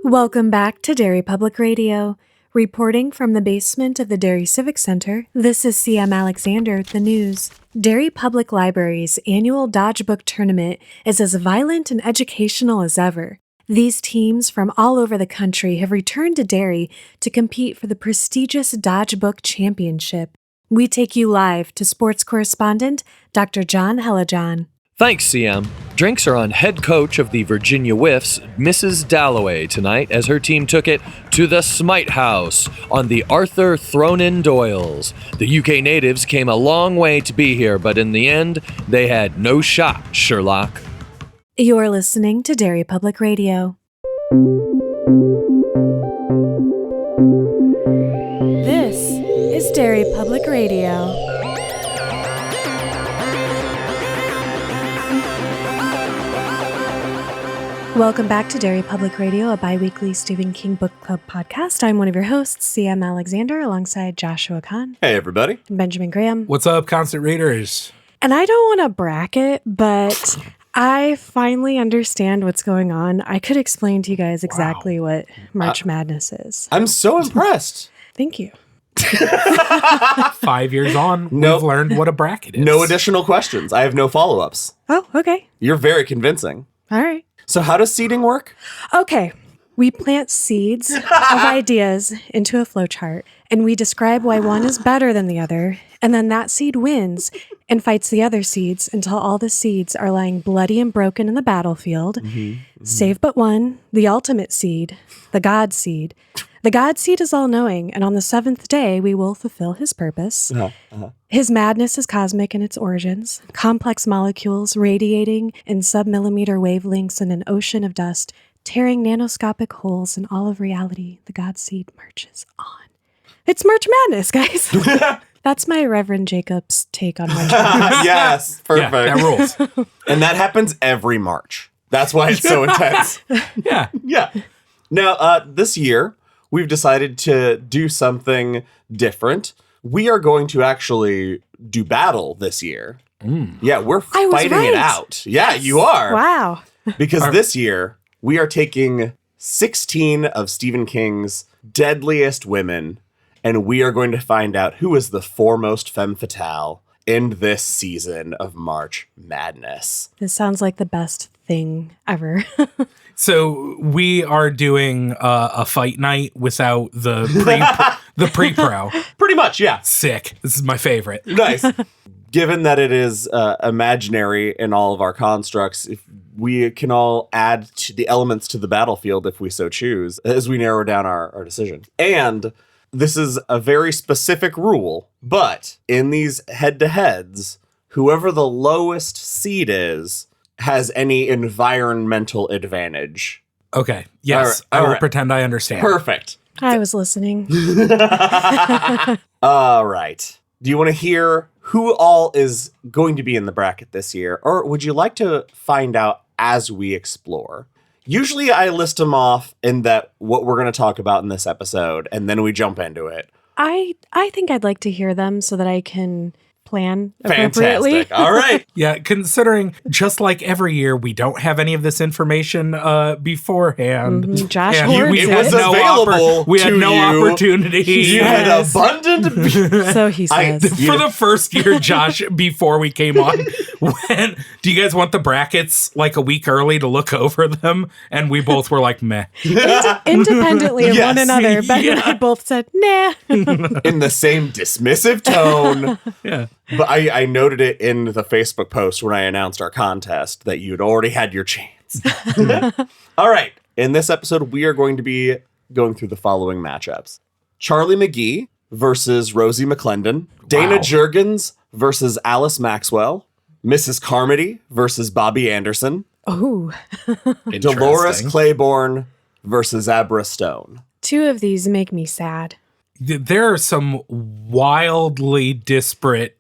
Welcome back to Derry Public Radio. Reporting from the basement of the Derry Civic Center, this is CM Alexander with the news. Derry Public Library's annual Dodge Book Tournament is as violent and educational as ever. These teams from all over the country have returned to Derry to compete for the prestigious Dodge Book Championship. We take you live to sports correspondent Dr. John Hellajohn. Thanks, CM. Drinks are on head coach of the Virginia Whiffs, Mrs. Dalloway, tonight as her team took it to the Smite House on the Arthur Thronin Doyles. The UK natives came a long way to be here, but in the end, they had no shot, Sherlock. You're listening to Derry Public Radio. This is Derry Public Radio. Welcome back to Derry Public Radio, a bi-weekly Stephen King Book Club podcast. I'm one of your hosts, CM Alexander, alongside Joshua Kahn. Hey, everybody. And Benjamin Graham. What's up, constant readers? And I don't want to bracket, but I finally understand what's going on. I could explain to you guys exactly what March Madness is. I'm so impressed. Thank you. 5 years on, we've learned what a bracket is. No additional questions. I have no follow-ups. Oh, okay. You're very convincing. All right. So how does seeding work? Okay. We plant seeds of ideas into a flowchart, and we describe why one is better than the other, and then that seed wins and fights the other seeds until all the seeds are lying bloody and broken in the battlefield, save but one, the ultimate seed, the God seed. The God seed is all-knowing, and on the seventh day, we will fulfill his purpose. His madness is cosmic in its origins, complex molecules radiating in sub-millimeter wavelengths in an ocean of dust, tearing nanoscopic holes in all of reality. The God seed marches on. It's March Madness, guys. That's my Reverend Jacob's take on March Madness. Yes, perfect. Yeah, that rules. And that happens every March. That's why it's so intense. Yeah. Now, this year, we've decided to do something different. We are going to actually do battle this year. Yeah, we're fighting it out. Yeah, you are. Wow. Because this year, we are taking 16 of Stephen King's deadliest women, and we are going to find out who is the foremost femme fatale in this season of March Madness. This sounds like the best thing ever. So we are doing a fight night without the pre-pro. Pretty much, yeah. Sick. This is my favorite. Nice. Given that it is imaginary in all of our constructs, if we can all add to the elements to the battlefield if we so choose, as we narrow down our decision. And this is a very specific rule, but in these head-to-heads, whoever the lowest seed is has any environmental advantage. Okay. Yes. All I will right. pretend I understand. Perfect. I was listening. All right. Do you want to hear who all is going to be in the bracket this year? Or would you like to find out as we explore? Usually I list them off in that what we're going to talk about in this episode, and then we jump into it. I think I'd like to hear them so that I can plan appropriately. Fantastic. All right. Yeah, considering just like every year, we don't have any of this information beforehand. Josh And hoards it was it. available we had to no you. opportunity. You had Yes. abundant... So he says. For the first year, Josh, before we came on, do you guys want the brackets like a week early to look over them? And we both were like, meh. Independently of one Yes. another, Ben and I both said, nah. in the same dismissive tone. Yeah. But I noted it in the Facebook post when I announced our contest that you'd already had your chance. All right. In this episode, we are going to be going through the following matchups. Charlie McGee versus Rosie McClendon. Dayna Jurgens versus Alice Maxwell. Mrs. Carmody versus Bobbi Anderson. Oh, Dolores Claiborne versus Abra Stone. two of these make me sad. There are some wildly disparate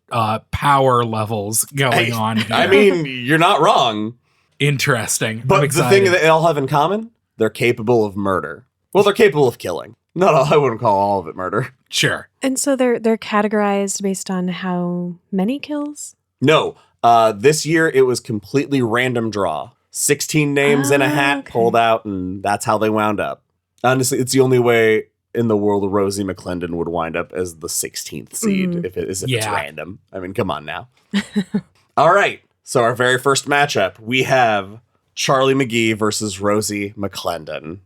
power levels going on here. I mean, you're not wrong. Interesting. I'm But the excited. thing that they all have in common, they're capable of murder. Well, they're capable of killing. Not all, I wouldn't call all of it murder. Sure. And so they're categorized based on how many kills? No, this year it was completely random draw. 16 names in a hat Okay. pulled out, and that's how they wound up. Honestly, it's the only way in the world Rosie McClendon would wind up as the 16th seed if it's random. I mean, come on now. All right. So our very first matchup, we have Charlie McGee versus Rosie McClendon.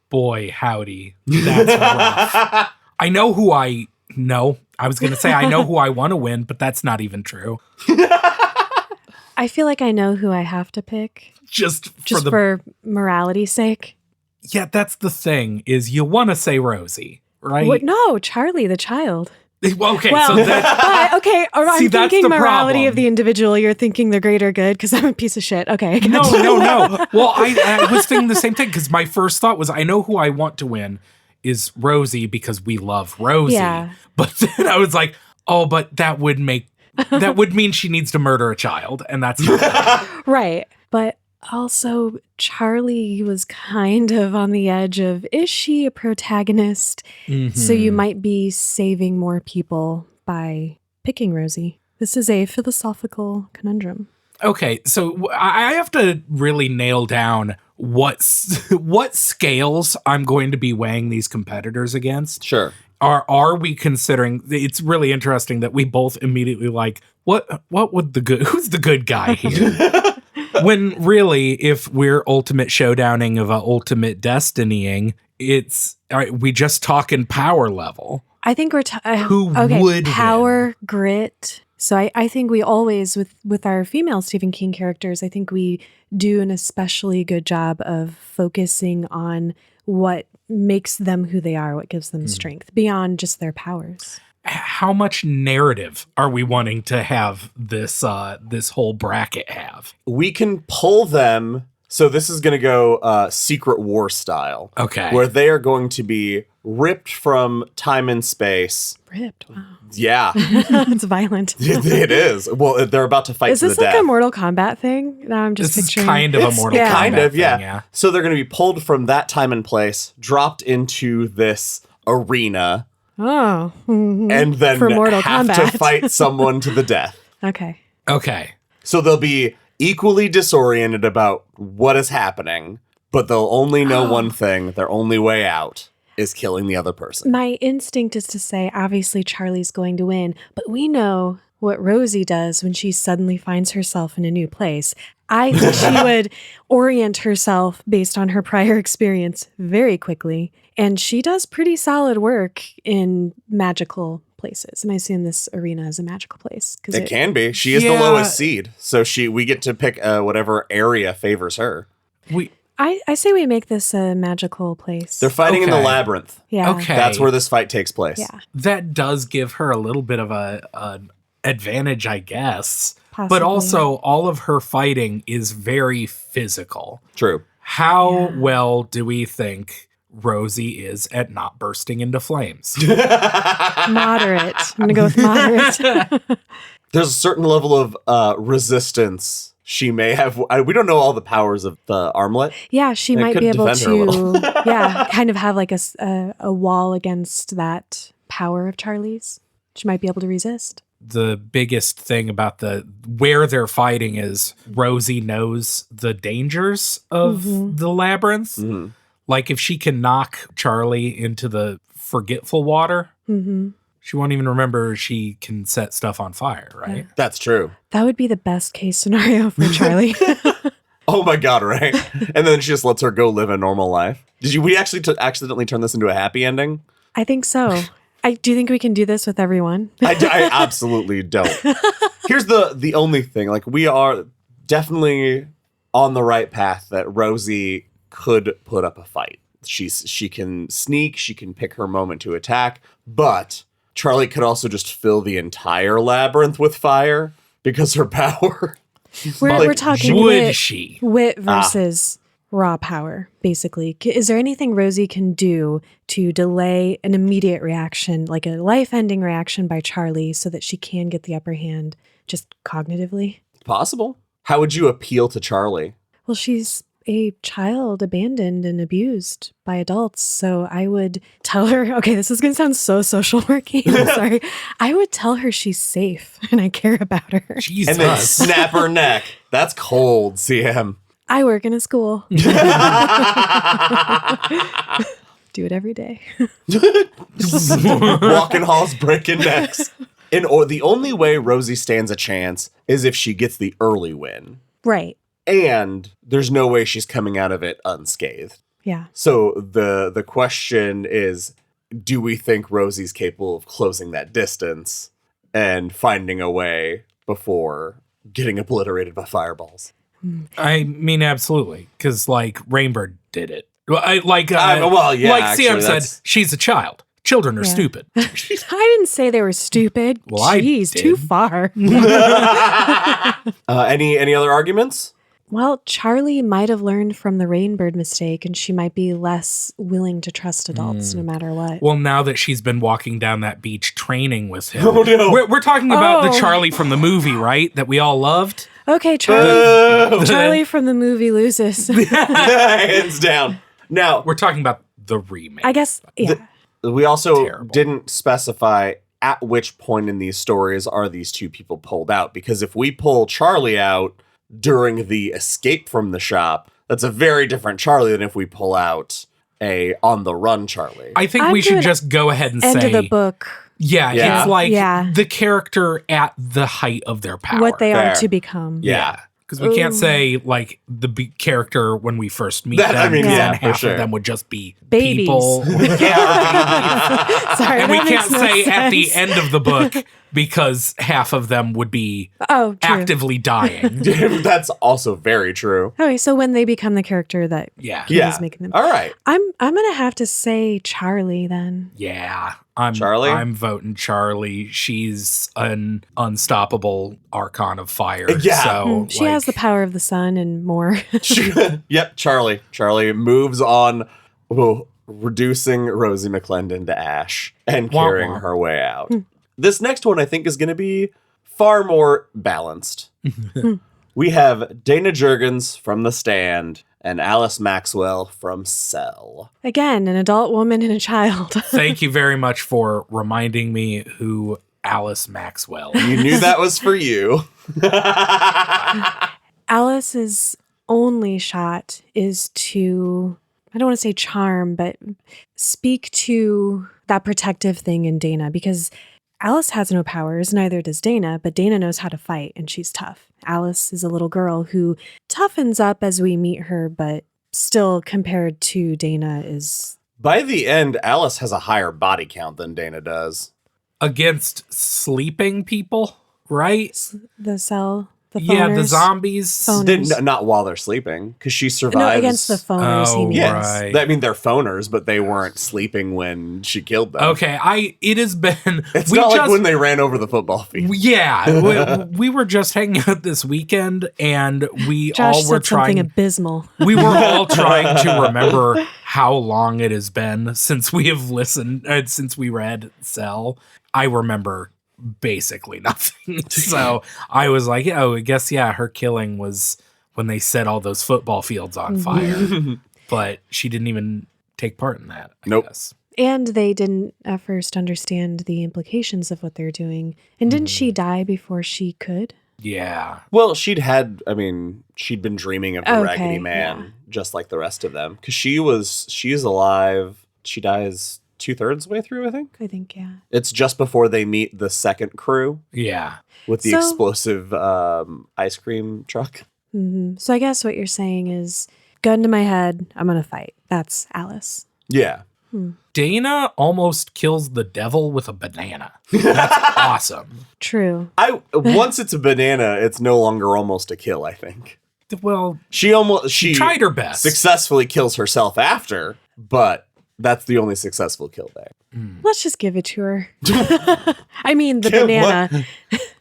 Boy, howdy. That's rough. I know who I know. I was going to say I know who I want to win, but that's not even true. I feel like I know who I have to pick. Just for morality's sake. Yeah, that's the thing, is you want to say Rosie, right? What? No, Charlie, the child. Well, okay, Well, so that's... but, okay, I'm that's thinking the morality problem. of the individual. You're thinking the greater good because I'm a piece of shit. Okay. No. Well, I was thinking the same thing because my first thought was I know who I want to win is Rosie because we love Rosie. Yeah. But then I was like, oh, but that would mean she needs to murder a child, and that's not Right. But also, Charlie was kind of on the edge of, is she a protagonist? Mm-hmm. So you might be saving more people by picking Rosie. This is a philosophical conundrum. Okay, so I have to really nail down what scales I'm going to be weighing these competitors against. Sure. Are we considering? It's really interesting that we both immediately like what would who's the good guy here? When really, if we're ultimate showdowning of a ultimate destinying, it's we just talking power level. I think we're Who would power, grit. So I think we always, with our female Stephen King characters, I think we do an especially good job of focusing on what makes them who they are, what gives them strength beyond just their powers. How much narrative are we wanting to have this whole bracket have? We can pull them. So this is going to go Secret War style. Okay. Where they are going to be ripped from time and space. Ripped, wow. Yeah. It's violent. It is. Well, they're about to fight Is to the this like death. a Mortal Kombat thing? Now I'm just This is picturing. kind of a Mortal Kombat Kind of, yeah. thing, yeah. So they're going to be pulled from that time and place, dropped into this arena, Oh. Mhm. and then For Mortal have Kombat. to fight someone to the death. Okay. Okay. So they'll be equally disoriented about what is happening, but they'll only know one thing. Their only way out is killing the other person. My instinct is to say, obviously, Charlie's going to win, but we know what Rosie does when she suddenly finds herself in a new place. I think she would orient herself based on her prior experience very quickly. And she does pretty solid work in magical places. And I assume this arena is a magical place. It can be. She is the lowest seed. So we get to pick whatever area favors her. I say we make this a magical place. They're fighting in the Okay. labyrinth. Yeah. Okay. That's where this fight takes place. Yeah. That does give her a little bit of an advantage, I guess. Possibly. But also, all of her fighting is very physical. True. How well do we think Rosie is at not bursting into flames? Moderate. I'm going to go with moderate. There's a certain level of resistance she may have. We don't know all the powers of the armlet. Yeah, she It might could be able defend her a little. to, kind of have like a wall against that power of Charlie's. She might be able to resist. The biggest thing about where they're fighting is Rosie knows the dangers of the labyrinth. Mm-hmm. Like if she can knock Charlie into the forgetful water, she won't even remember she can set stuff on fire, right? That's true. That would be the best case scenario for Charlie. Oh my God, right? And then she just lets her go live a normal life. We actually accidentally turn this into a happy ending? I think so. Do you think we can do this with everyone? I absolutely don't. Here's the only thing. Like, we are definitely on the right path that Rosie could put up a fight. She can sneak, she can pick her moment to attack, but Charlie could also just fill the entire labyrinth with fire because her power. We're talking would she? wit versus raw power, basically. Is there anything Rosie can do to delay an immediate reaction, like a life-ending reaction by Charlie, so that she can get the upper hand just cognitively? Possible. How would you appeal to Charlie? Well, she's a child abandoned and abused by adults. So I would tell her, okay, this is going to sound so social worky. I'm sorry. I would tell her she's safe and I care about her. Jesus. And then snap her neck. That's cold, CM. I work in a school. Do it every day. Walking halls, breaking necks. Or the only way Rosie stands a chance is if she gets the early win. Right. And there's no way she's coming out of it unscathed. Yeah. So the question is, do we think Rosie's capable of closing that distance and finding a way before getting obliterated by fireballs? I mean, absolutely. Because, like, Rainbird did it. Like actually, Sam said, she's a child. Children are stupid. I didn't say they were stupid. Well, Jeez, I did. too far. Any other arguments? Well, Charlie might have learned from the Rainbird mistake, and she might be less willing to trust adults no matter what. Well, now that she's been walking down that beach training with him. Oh, no. We're talking about the Charlie from the movie, right? That we all loved? Okay, Charlie from the movie loses. Hands down. Now, We're talking about the remake. I guess, yeah. we also Terrible. didn't specify at which point in these stories are these two people pulled out. Because if we pull Charlie out during the escape from the shop, that's a very different Charlie than if we pull out a on the run Charlie. I think I'm we should doing just go ahead and End say, of the book, Yeah. it's like Yeah. the character at the height of their power. what they Fair. are to become. Yeah. Because we can't Ooh. say, like, the character when we first meet That- them, I mean, yeah, then for half sure. of them would just be Babies. people. Sorry, And we that can't makes no say at the sense. end of the book because half of them would be Oh, true. actively dying. That's also very true. Okay, so when they become the character that Yeah. he was making them. All right. I'm gonna have to say Charlie then. Yeah. I'm Charlie? I'm voting Charlie. She's an unstoppable archon of fire. Yeah. So She has the power of the sun and more. Yep, Charlie. Charlie moves on, reducing Rosie McClendon to ash and Wah, carrying wah. her way out. This next one I think is going to be far more balanced. We have Dayna Jurgens from The Stand and Alice Maxwell from Cell. Again, an adult woman and a child. Thank you very much for reminding me who Alice Maxwell is. You knew that was for you. Alice's only shot is to, I don't want to say charm, but speak to that protective thing in Dayna, because Alice has no powers, neither does Dayna, but Dayna knows how to fight and she's tough. Alice is a little girl who toughens up as we meet her, but still compared to Dayna is... By the end, Alice has a higher body count than Dayna does. Against sleeping people, right? the cell, the phoners. Yeah, the zombies. Phoners. Not while they're sleeping, because she survives. No, against the phoners, he Oh, means. Yes. Right. I mean, they're phoners, but they weren't sleeping when she killed them. Okay, it has been. It's not like when they ran over the football field. Yeah, we were just hanging out this weekend, and we Josh all were said something trying. abysmal. We were all trying to remember how long it has been since we have listened, since we read Cell. I remember basically nothing. So I was like, oh, I guess, her killing was when they set all those football fields on fire. But she didn't even take part in that, I Nope. guess. And they didn't at first understand the implications of what they're doing. And didn't she die before she could? Yeah. Well, she'd been dreaming of the Okay, Raggedy Man, yeah. just like the rest of them. Because she's alive. She dies 2/3 way through, I think. I think, yeah. It's just before they meet the second crew Yeah. with the So- explosive ice cream truck. So I guess what you're saying is, gun to my head, I'm going to fight. That's Alice. Yeah. Dayna almost kills the devil with a banana. That's awesome. True. Once it's a banana, it's no longer almost a kill, I think. Well, She tried her best. successfully kills herself after, but that's the only successful kill there. Let's just give it to her. I mean, the Give banana.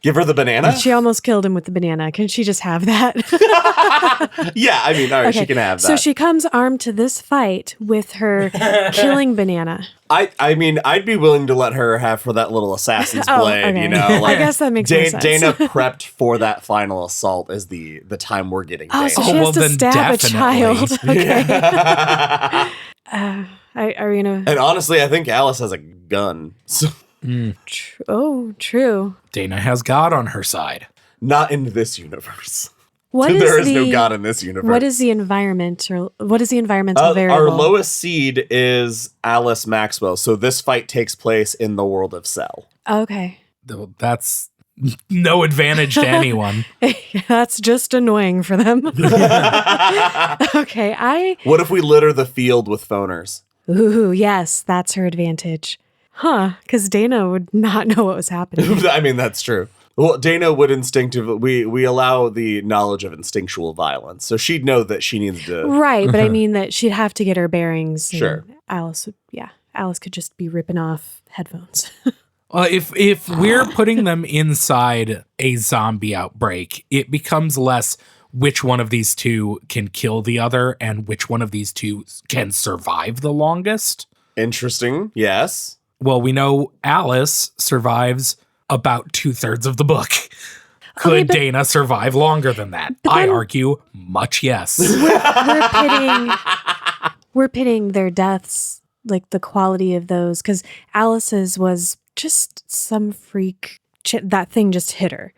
Give her the banana? She almost killed him with the banana. Can she just have that? Yeah, I mean, all right, she can have that. So she comes armed to this fight with her killing banana. I mean, I'd be willing to let her have for that little assassin's Oh, blade, okay. you know? I guess that makes more sense. Dayna prepped for that final assault as the time we're getting. Oh, so Dayna. she well, has to then stab definitely. a child. Okay. Are you gonna? And honestly, I think Alice has a gun. So, True. Dayna has God on her side. not in this universe. There is no God in this universe. What is the environment, or what is the environmental variable? Our lowest seed is Alice Maxwell. So this fight takes place in the world of Cell. Okay. That's no advantage to anyone. That's just annoying for them. Okay, What if we litter the field with phoners? Ooh, yes, that's her advantage. Huh, because Dayna would not know what was happening. I mean, that's true. Well, Dayna would instinctively, we allow the knowledge of instinctual violence. So she'd know that she needs to. Right, but I mean that she'd have to get her bearings. Sure. Alice could just be ripping off headphones. If we're putting them inside a zombie outbreak, it becomes less which one of these two can kill the other and which one of these two can survive the longest. Interesting. Yes. Well, we know Alice survives about 2/3 of the book. Could Dayna survive longer than that? I argue much yes. We're pitting their deaths, like the quality of those, because Alice's was just some freak. That thing just hit her.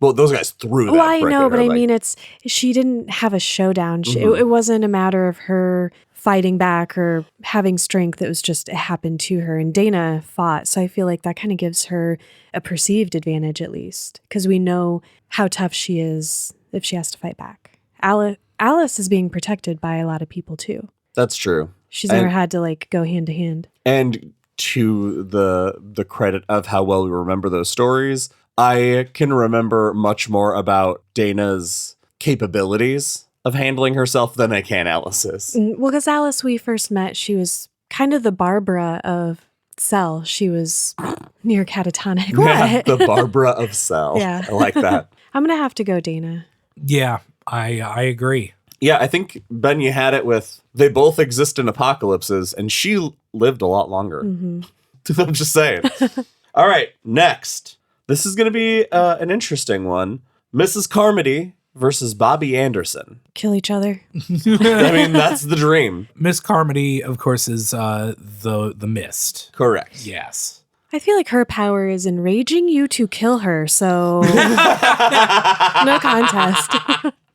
Well, those guys threw that. Well, I brick know, at but her, I mean, she didn't have a showdown. Mm-hmm. It wasn't a matter of her fighting back or having strength. It was just, it happened to her, and Dayna fought. So I feel like that kind of gives her a perceived advantage, at least, because we know how tough she is if she has to fight back. Alice is being protected by a lot of people too. That's true. She's never had to like go hand to hand. And to the credit of how well we remember those stories, I can remember much more about Dayna's capabilities of handling herself than I can Alice's. Well, because Alice, we first met, she was kind of the Barbara of Cell. She was near catatonic. Yeah, the Barbara of Cell. Yeah. I like that. I'm going to have to go Dayna. Yeah, I agree. Yeah, I think, Ben, you had it with, they both exist in apocalypses, and she lived a lot longer. Mm-hmm. I'm just saying. All right, next. This is going to be an interesting one. Mrs. Carmody versus Bobbi Anderson. Kill each other. I mean, that's the dream. Miss Carmody, of course, is the mist. Correct. Yes. I feel like her power is enraging you to kill her, so no contest.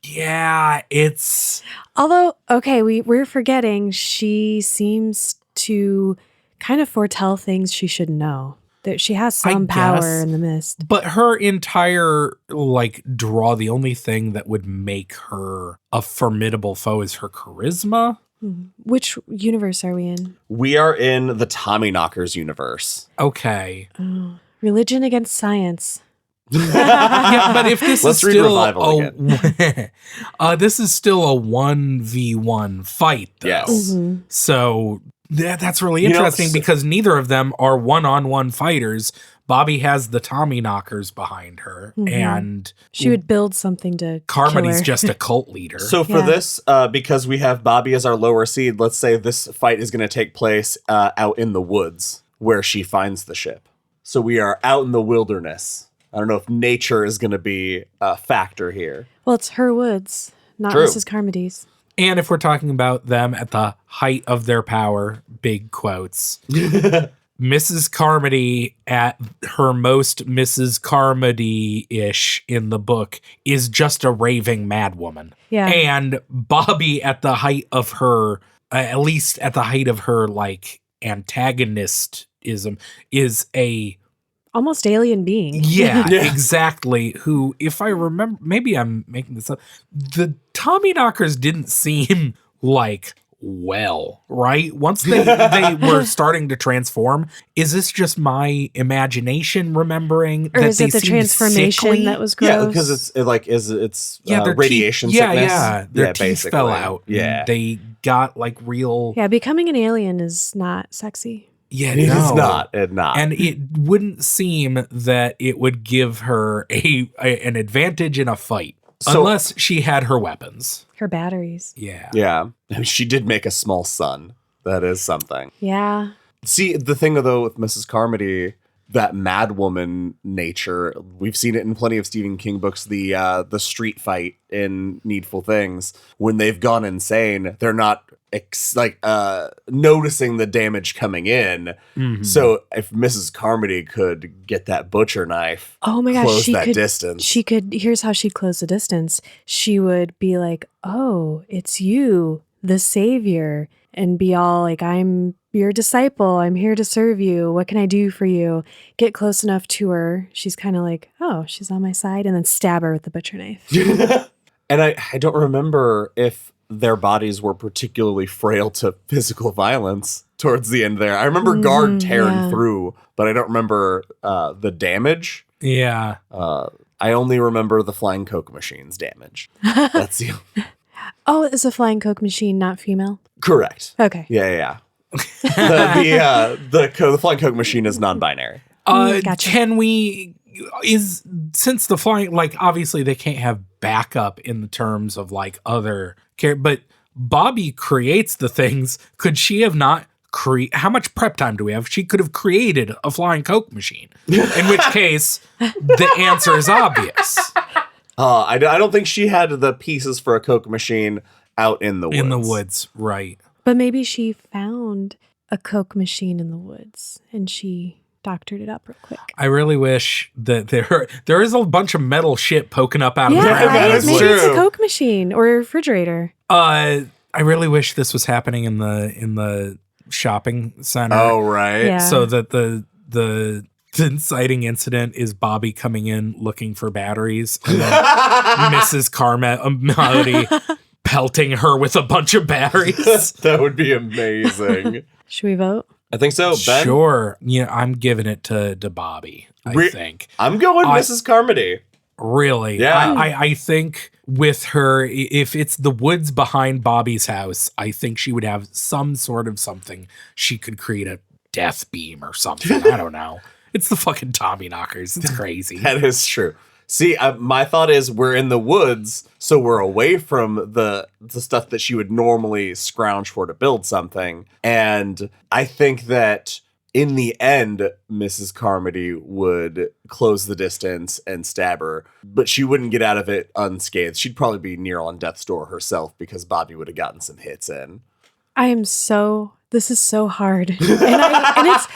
Yeah, it's... Although, okay, we're forgetting she seems to kind of foretell things she should know. That she has some power in the mist. But her entire, draw, the only thing that would make her a formidable foe is her charisma. Which universe are we in? We are in the Tommyknockers universe. Okay. Religion against science. Yeah, but if this Let's is read still Revival this is still a 1v1 fight, though. Yes. So that's really interesting because neither of them are one-on-one fighters. Bobbi has the Tommyknockers behind her, and she would build something to Carmody's kill her. just a cult leader. So for this, because we have Bobbi as our lower seed, let's say this fight is going to take place out in the woods where she finds the ship. So we are out in the wilderness. I don't know if nature is going to be a factor here. Well, it's her woods, not True. Mrs. Carmody's. And if we're talking about them at the height of their power, big quotes, Mrs. Carmody at her most Mrs. Carmody-ish in the book is just a raving madwoman. Yeah. And Bobbi at the height of her, at least at the height of her, antagonistism, is a... almost alien being. Yeah, exactly. Who, if I remember, maybe I'm making this up, the Tommyknockers didn't seem right? Once they were starting to transform, is this just my imageation remembering or that is they it the seemed transformation sickly? Yeah, that was gross? because it's their radiation teeth, sickness. Yeah, their teeth basically. fell out. Yeah. They got real... Yeah, becoming an alien is not sexy. Yeah, It no. is not. It's not. And it wouldn't seem that it would give her an advantage in a fight. Unless she had her weapons. Her batteries. Yeah. Yeah. She did make a small son. That is something. Yeah. See, the thing, though, with Mrs. Carmody, that madwoman nature, we've seen it in plenty of Stephen King books, the street fight in Needful Things. When they've gone insane, they're not noticing the damage coming in. So if Mrs. Carmody could get that butcher knife, Oh my gosh, close that distance. Here's how she'd close the distance. She would be like, "Oh, it's you, the savior," and be all like, "I'm your disciple. I'm here to serve you. What can I do for you?" Get close enough to her. She's kind of like, "Oh, she's on my side," and then stab her with the butcher knife. And I don't remember if their bodies were particularly frail to physical violence towards the end there. I remember guard tearing through, but I don't remember the damage. Yeah. I only remember the flying Coke machine's damage. That's the Oh, it's a flying Coke machine, not female? correct. Okay. Yeah. The flying Coke machine is non-binary. Gotcha. Can we, since the flying, like, obviously they can't have backup in the terms of like other but Bobbi creates the things. Could she have not how much prep time do we have? She could have created a flying Coke machine, in which case the answer is obvious. I don't think she had the pieces for a Coke machine out in the woods. In the woods, right. But maybe she found a Coke machine in the woods and she doctored it up real quick. I really wish that there is a bunch of metal shit poking up out of the Yeah, ground. that right? is Maybe true. it's a Coke machine or a refrigerator. I really wish this was happening in the shopping center. Oh, right. Yeah. So that the inciting incident is Bobbi coming in looking for batteries, and then Mrs. Carmody pelting her with a bunch of batteries. That would be amazing. Should we vote? I think so, Ben. Sure. Yeah, I'm giving it to Bobbi, I think. I'm going Mrs. Carmody. Really? Yeah. I think with her, if it's the woods behind Bobbi's house, I think she would have some sort of something. She could create a death beam or something. I don't know. It's the fucking Tommy knockers. It's crazy. That is true. See, my thought is we're in the woods, so we're away from the stuff that she would normally scrounge for to build something. And I think that in the end, Mrs. Carmody would close the distance and stab her, but she wouldn't get out of it unscathed. She'd probably be near on death's door herself because Bobbi would have gotten some hits in. This is so hard. And it's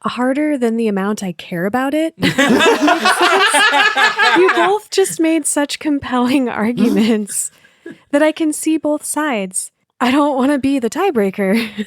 harder than the amount I care about it. You both just made such compelling arguments that I can see both sides. I don't want to be the tiebreaker.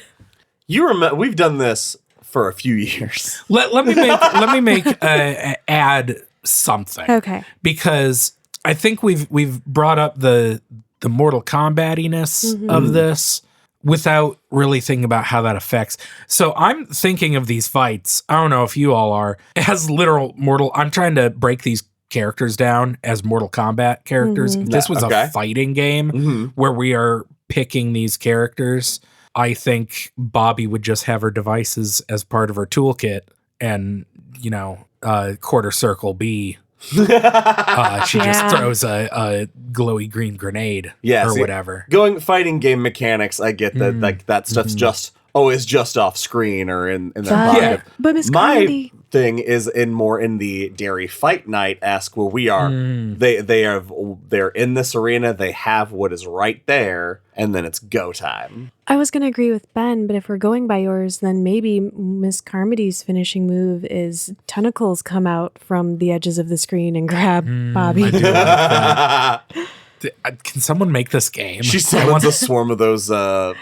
You remember we've done this for a few years. Let me make add something. Okay. Because I think we've brought up the Mortal Kombat-iness of this without really thinking about how that affects. So I'm thinking of these fights. I don't know if you all are. As literal I'm trying to break these characters down as Mortal Kombat characters. If this was a fighting game where we are picking these characters, I think Bobbi would just have her devices as part of her toolkit and, quarter circle B. She just throws a glowy green grenade or whatever. Going fighting game mechanics, I get that like that stuff's just off screen or in their pocket. Yeah. But Miss My Carmody, thing is more in the Derry Fight Night-esque where we are. They're in this arena, they have what is right there, and then it's go time. I was going to agree with Ben, but if we're going by yours, then maybe Miss Carmody's finishing move is tentacles come out from the edges of the screen and grab Bobbi. Can someone make this game? She summons a swarm of those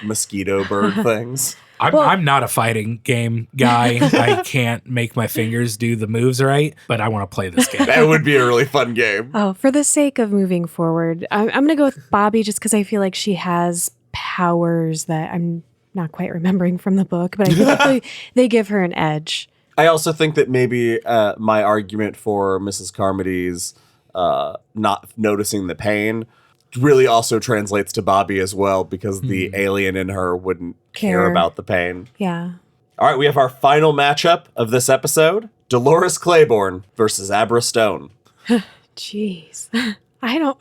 mosquito bird things. I'm not a fighting game guy. I can't make my fingers do the moves right, but I want to play this game. That would be a really fun game. Oh, for the sake of moving forward, I'm going to go with Bobbi just because I feel like she has powers that I'm not quite remembering from the book, but I feel like they give her an edge. I also think that maybe my argument for Mrs. Carmody's not noticing the pain really also translates to Bobbi as well, because the alien in her wouldn't care about the pain. Yeah. All right, we have our final matchup of this episode. Dolores Claiborne versus Abra Stone. Jeez. I don't...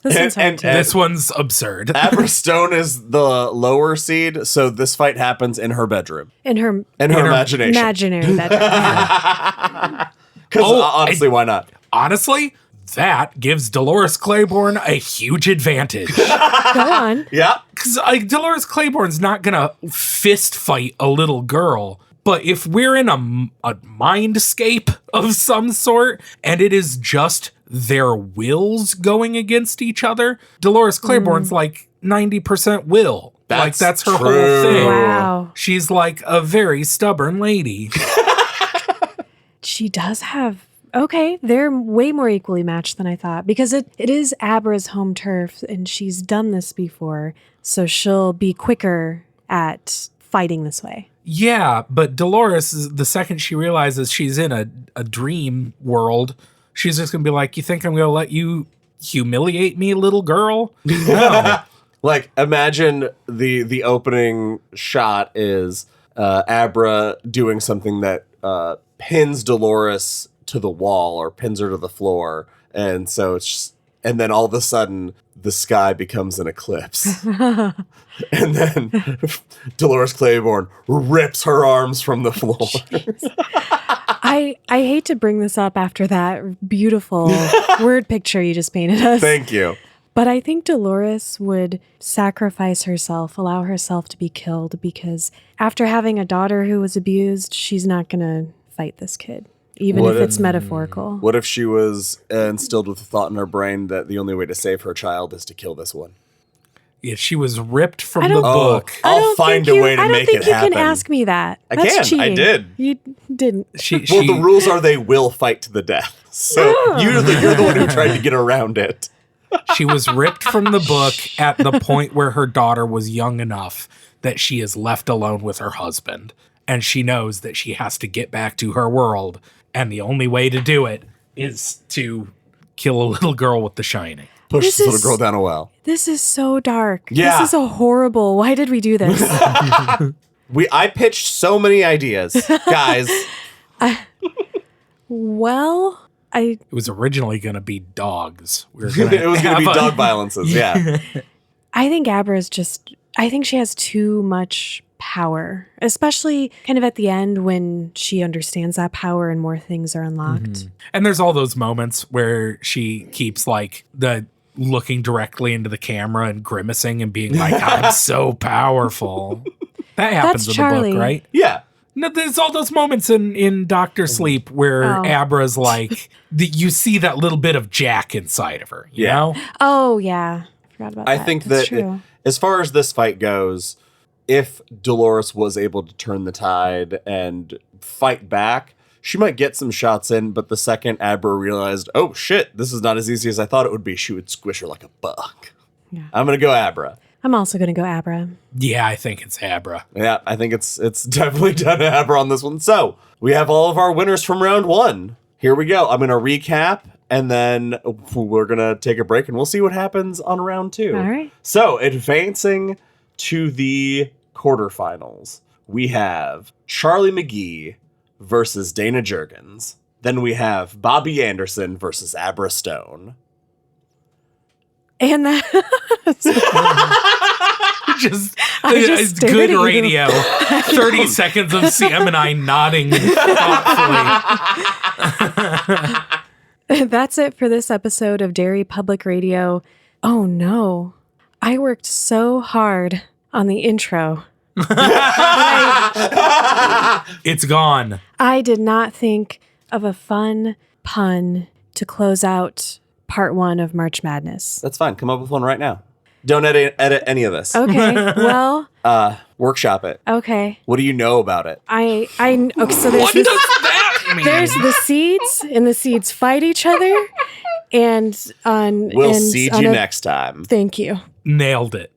This one's absurd. Abra Stone is the lower seed, so this fight happens in her bedroom. In her imagination. Imaginary bedroom. Because honestly, why not? Honestly, that gives Dolores Claiborne a huge advantage. Go on. Yeah. Because Dolores Claiborne's not going to fist fight a little girl. But if we're in a mindscape of some sort, and it is just their wills going against each other, Dolores Claiborne's like 90% will. That's her whole thing. Wow. She's like a very stubborn lady. She does have... Okay, they're way more equally matched than I thought, because it is Abra's home turf, and she's done this before, so she'll be quicker at fighting this way. Yeah, but Dolores, the second she realizes she's in a dream world, she's just going to be like, you think I'm going to let you humiliate me, little girl? No. Like, imagine the opening shot is Abra doing something that pins Dolores to the wall or pins her to the floor. And so it's just, and then all of a sudden the sky becomes an eclipse. And then Dolores Claiborne rips her arms from the floor. I hate to bring this up after that beautiful word picture you just painted us. Thank you. But I think Dolores would sacrifice herself, allow herself to be killed, because after having a daughter who was abused, she's not going to fight this kid, even if it's metaphorical. What if she was instilled with the thought in her brain that the only way to save her child is to kill this one? Yeah, she was ripped from the book. I'll find a way to make it happen. I don't think you can ask me that. That's cheating. I did. You didn't. Well, the rules are they will fight to the death. So you're the one who tried to get around it. She was ripped from the book at the point where her daughter was young enough that she is left alone with her husband. And she knows that she has to get back to her world. And the only way to do it is to kill a little girl with the shining. Push this little girl down a well. This is so dark. Yeah. This is a horrible. Why did we do this? I pitched so many ideas, guys. It was originally going to be dogs. It was going to be dog violences, yeah. I think Abra's I think she has too much power, especially kind of at the end when she understands that power and more things are unlocked. Mm-hmm. And there's all those moments where she keeps like looking directly into the camera and grimacing and being like, I'm so powerful. That happens in the book, right? Yeah. No, there's all those moments in Dr. Sleep where Abra's like, you see that little bit of Jack inside of her, you know? Oh, yeah. I forgot about that. I think that as far as this fight goes, if Dolores was able to turn the tide and fight back, she might get some shots in, but the second Abra realized, oh shit, this is not as easy as I thought it would be, she would squish her like a bug. Yeah. I'm going to go Abra. I'm also going to go Abra. Yeah, I think it's Abra. Yeah, I think it's definitely done Abra on this one. So, we have all of our winners from round one. Here we go. I'm going to recap, and then we're going to take a break, and we'll see what happens on round two. All right. So, advancing to the quarterfinals, we have Charlie McGee versus Dayna Jurgens. Then we have Bobbi Anderson versus Abra Stone. And that's just good radio. 30 seconds of CM and I nodding thoughtfully. That's it for this episode of Derry Public Radio. Oh no, I worked so hard on the intro. It's gone. I did not think of a fun pun to close out part one of March Madness. That's fine. Come up with one right now. Don't edit any of this. Okay. Well. Workshop it. Okay. What do you know about it? Okay, so there's what does that mean? There's the seeds, and the seeds fight each other, and we'll seed you next time. Thank you. Nailed it.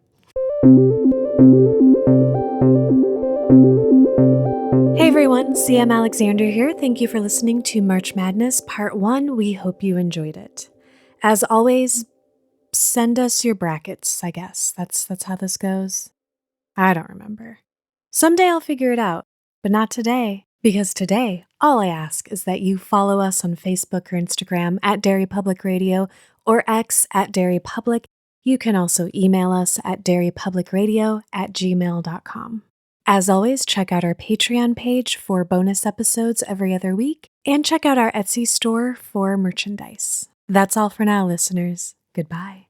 Hey everyone, CM Alexander here. Thank you for listening to March Madness Part 1. We hope you enjoyed it. As always, send us your brackets, I guess. That's how this goes. I don't remember. Someday I'll figure it out, but not today. Because today, all I ask is that you follow us on Facebook or Instagram at Derry Public Radio or X at Derry Public. You can also email us at derrypublicradio@gmail.com. As always, check out our Patreon page for bonus episodes every other week, and check out our Etsy store for merchandise. That's all for now, listeners. Goodbye.